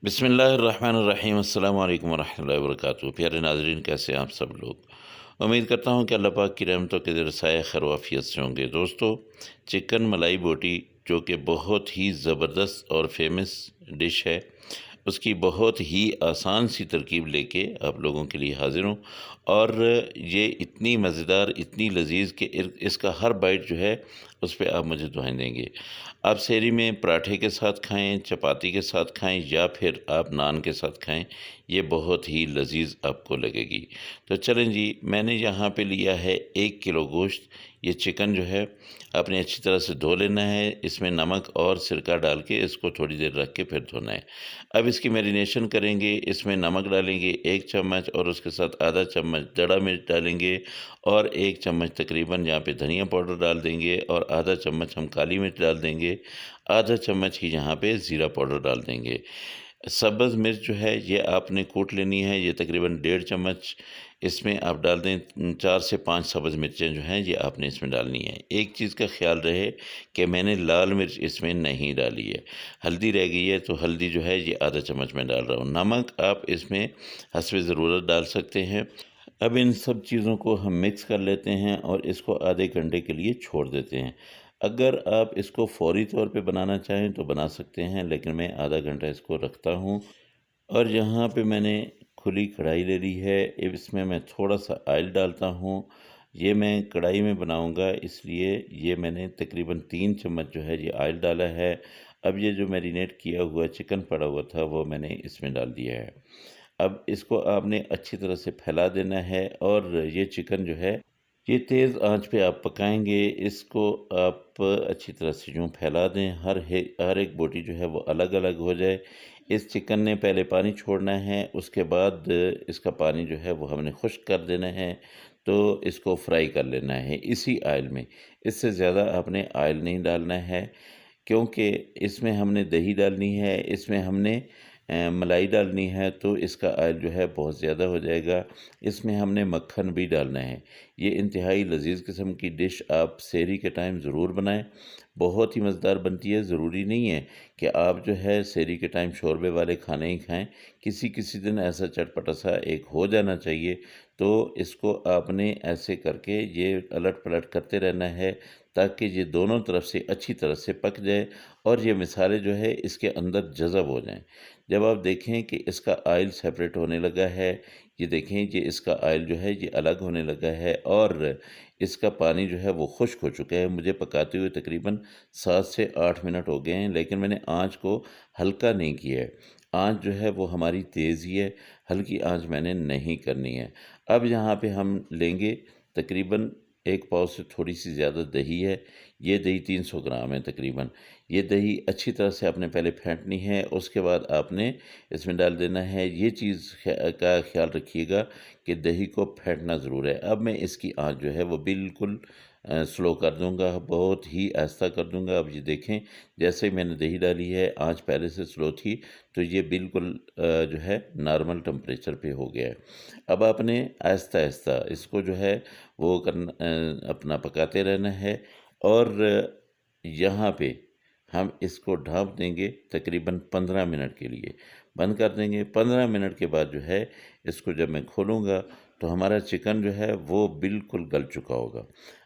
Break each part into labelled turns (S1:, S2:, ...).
S1: बिस्मिल्लाहिर्रहमानिर्रहीम अस्सलाम वालेकुम वरहमतुल्लाहि वबरकातुहू। प्यारे नाज़रीन, कैसे हैं आप सब लोग। उम्मीद करता हूँ कि अल्लाह पाक की रहमतों के ज़रिए साए खैर वाफियत से होंगे। दोस्तों, चिकन मलाई बोटी जो कि बहुत ही ज़बरदस्त और फेमस डिश है, उसकी बहुत ही आसान सी तरकीब लेके आप लोगों के लिए हाज़िर हूँ। और ये इतनी मज़ेदार, इतनी लज़ीज़ कि इसका हर बाइट जो है उस पे आप मुझे दुआएं देंगे। आप सहरी में पराठे के साथ खाएं, चपाती के साथ खाएं या फिर आप नान के साथ खाएं, ये बहुत ही लज़ीज़ आपको लगेगी। तो चलें जी, मैंने यहाँ पे लिया है 1 किलो गोश्त। ये चिकन जो है आपने अच्छी तरह से धो लेना है। इसमें नमक और सिरका डाल के इसको थोड़ी देर रख के फिर धोना है। अब इसकी मैरिनेशन करेंगे। इसमें नमक डालेंगे 1 चम्मच और उसके साथ आधा चम्मच दड़ा मिर्च डालेंगे और 1 चम्मच तकरीबन यहाँ पे धनिया पाउडर डाल देंगे और आधा चम्मच हम काली मिर्च डाल देंगे। आधा चम्मच ही यहाँ पे ज़ीरा पाउडर डाल देंगे। सब्ज़ मिर्च जो है ये आपने कूट लेनी है, ये तकरीबन 1.5 चम्मच इसमें आप डाल दें। 4 से 5 सब्ज़ मिर्चें जो हैं ये आपने इसमें डालनी है। एक चीज़ का ख़्याल रहे कि मैंने लाल मिर्च इसमें नहीं डाली है। हल्दी रह गई है तो हल्दी जो है ये आधा चम्मच मैं डाल रहा हूँ। नमक आप इसमें हस्बे ज़रूरत डाल सकते हैं। अब इन सब चीज़ों को हम मिक्स कर लेते हैं और इसको आधे घंटे के लिए छोड़ देते हैं। अगर आप इसको फ़ौरी तौर पे बनाना चाहें तो बना सकते हैं, लेकिन मैं आधा घंटा इसको रखता हूँ। और यहाँ पे मैंने खुली कढ़ाई ले ली है। इसमें मैं थोड़ा-सा ऑयल डालता हूँ। ये मैं कढ़ाई में बनाऊँगा, इसलिए ये मैंने तकरीबन 3 चम्मच जो है ये ऑयल डाला है। अब ये जो मैरिनेट किया हुआ चिकन पड़ा हुआ था वो मैंने इसमें डाल दिया है। अब इसको आपने अच्छी तरह से फैला देना है और ये चिकन जो है ये तेज़ आंच पे आप पकाएंगे। इसको आप अच्छी तरह से यूँ फैला दें, हर एक बोटी जो है वो अलग-अलग हो जाए। इस चिकन ने पहले पानी छोड़ना है, उसके बाद इसका पानी जो है वो हमने खुश्क कर देना है। तो इसको फ्राई कर लेना है इसी ऑयल में। इससे ज़्यादा आपने ऑयल नहीं डालना है, क्योंकि इसमें हमने दही डालनी है, इसमें हमने मलाई डालनी है, तो इसका ऑयल जो है बहुत ज़्यादा हो जाएगा। इसमें हमने मक्खन भी डालना है। ये इंतहाई लज़ीज़ किस्म की डिश आप सहरी के टाइम ज़रूर बनाएँ। बहुत ही मज़ेदार बनती है। ज़रूरी नहीं है कि आप जो है सहरी के टाइम शोरबे वाले खाने ही खाएँ। किसी-किसी दिन ऐसा चटपटा-सा एक हो जाना चाहिए। तो इसको आपने ऐसे करके ये अलट-पलट करते रहना है ताकि ये दोनों तरफ से अच्छी तरह से पक जाए और ये मिसाले जो है इसके अंदर जज़ब हो जाएँ। जब आप देखें कि इसका ऑयल सेपरेट होने लगा है, ये देखें ये इसका ऑयल जो है ये अलग होने लगा है और इसका पानी जो है वो खुश्क हो चुका है। मुझे पकाते हुए तकरीबन 7 से 8 मिनट हो गए हैं, लेकिन मैंने आँच को हल्का नहीं किया है। आँच जो है वो हमारी तेज़ ही है, हल्की आँच मैंने नहीं करनी है। अब यहाँ पे हम लेंगे तकरीबन 1 पाव से थोड़ी-सी ज़्यादा दही है। ये दही 300 ग्राम है तकरीबन। ये दही अच्छी तरह से आपने पहले फेंटनी है, उसके बाद आपने इसमें डाल देना है। ये चीज़ का ख़्याल रखिएगा कि दही को फेंटना ज़रूर है। अब मैं इसकी आँच जो है वो बिल्कुल स्लो कर दूँगा, बहुत ही आहिस्ता कर दूँगा। अब ये देखें, जैसे ही मैंने दही डाली है, आँच पहले से स्लो थी, तो ये बिल्कुल जो है नॉर्मल टेम्परेचर पे हो गया है। अब आपने आहिस्ता-आहिस्ता इसको जो है वो अपना पकाते रहना है और यहाँ पे हम इसको ढाँप देंगे तकरीबन 15 मिनट के लिए, बंद कर देंगे। 15 मिनट के बाद जो है इसको जब मैं खोलूँगा तो हमारा चिकन जो है वो बिल्कुल गल चुका होगा।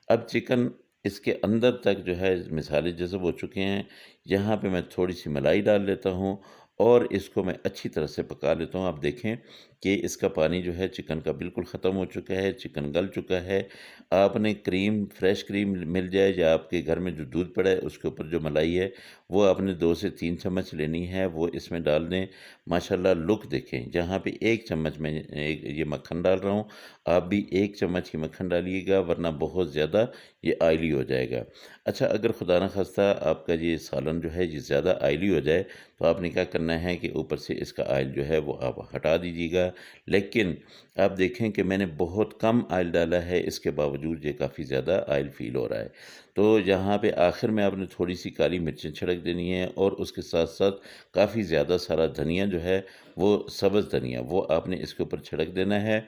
S1: अब चिकन इसके अंदर तक जो है मिसाले जज़ब हो चुके हैं। यहाँ पे मैं थोड़ी-सी मलाई डाल लेता हूँ और इसको मैं अच्छी तरह से पका लेता हूँ। आप देखें कि इसका पानी जो है चिकन का बिल्कुल ख़त्म हो चुका है, चिकन गल चुका है। आपने क्रीम, फ्रेश क्रीम मिल जाए या आपके घर में जो दूध पड़ा है उसके ऊपर जो मलाई है वो आपने 2 से 3 चम्मच लेनी है, वो इसमें डाल दें। माशाल्लाह लुक देखें, जहाँ पे 1 चम्मच मैं ये मक्खन डाल रहा हूँ, आप भी 1 चम्मच ही मक्खन डालिएगा, वरना बहुत ज़्यादा ये ऑयली हो जाएगा। अच्छा, अगर खुदा न ख़ास्ता आपका ये सालन जो है ये ज़्यादा ऑयली हो जाए, तो आपने क्या करना है कि ऊपर से इसका ऑयल जो है वो आप हटा दीजिएगा। लेकिन आप देखें कि मैंने बहुत कम ऑयल डाला है, इसके बावजूद ये काफ़ी ज़्यादा ऑयल फ़ील हो रहा है। तो यहाँ पे आखिर में आपने थोड़ी-सी काली मिर्चें छिड़क देनी है और उसके साथ-साथ काफ़ी ज़्यादा सारा धनिया जो है वो सब्ज़ धनिया वो आपने इसके ऊपर छिड़क देना है।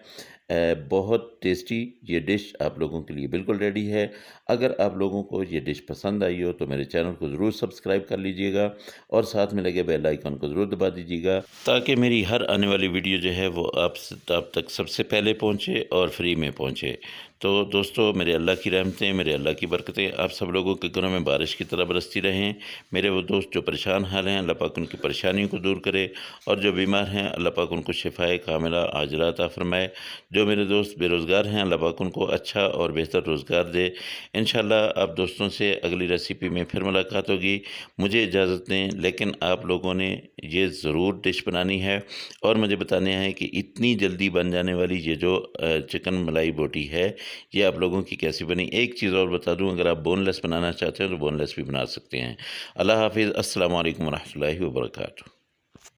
S1: बहुत टेस्टी ये डिश आप लोगों के लिए बिल्कुल रेडी है। अगर आप लोगों को ये डिश पसंद आई हो तो मेरे चैनल को ज़रूर सब्सक्राइब कर लीजिएगा और साथ में लगे बेल आइकन को ज़रूर दबा दीजिएगा, ताकि मेरी हर आने वाली वीडियो जो है वो आप तक सबसे पहले पहुँचे और फ्री में पहुँचे। तो दोस्तों, मेरे अल्लाह की रहमतें, मेरे अल्लाह की बरकतें आप सब लोगों के घरों में बारिश की तरह बरसती रहें। मेरे वो दोस्त जो परेशान हाल हैं, अल्लाह पाक उनकी परेशानियों को दूर करे, और जो बीमार हैं अल्लाह पाक उनको शिफाए कामिला आजिला अता फरमाए। जो मेरे दोस्त बेरोज़गार हैं अल्लाह पाक उनको अच्छा और बेहतर रोज़गार दे। इंशाअल्लाह आप दोस्तों से अगली रेसिपी में फिर मुलाकात होगी। मुझे इजाज़त दें, लेकिन आप लोगों ने ये ज़रूर डिश बनानी है और मुझे बताने हैं कि इतनी जल्दी बन जाने वाली ये जो चिकन मलाई बोटी है, ये आप लोगों की कैसी बनी। एक चीज़ और बता दूं, अगर आप बोनलेस बनाना चाहते हैं तो बोनलेस भी बना सकते हैं। अल्लाह हाफिज़। अस्सलाम वालेकुम रहमतुल्लाहि व बरकातुहू।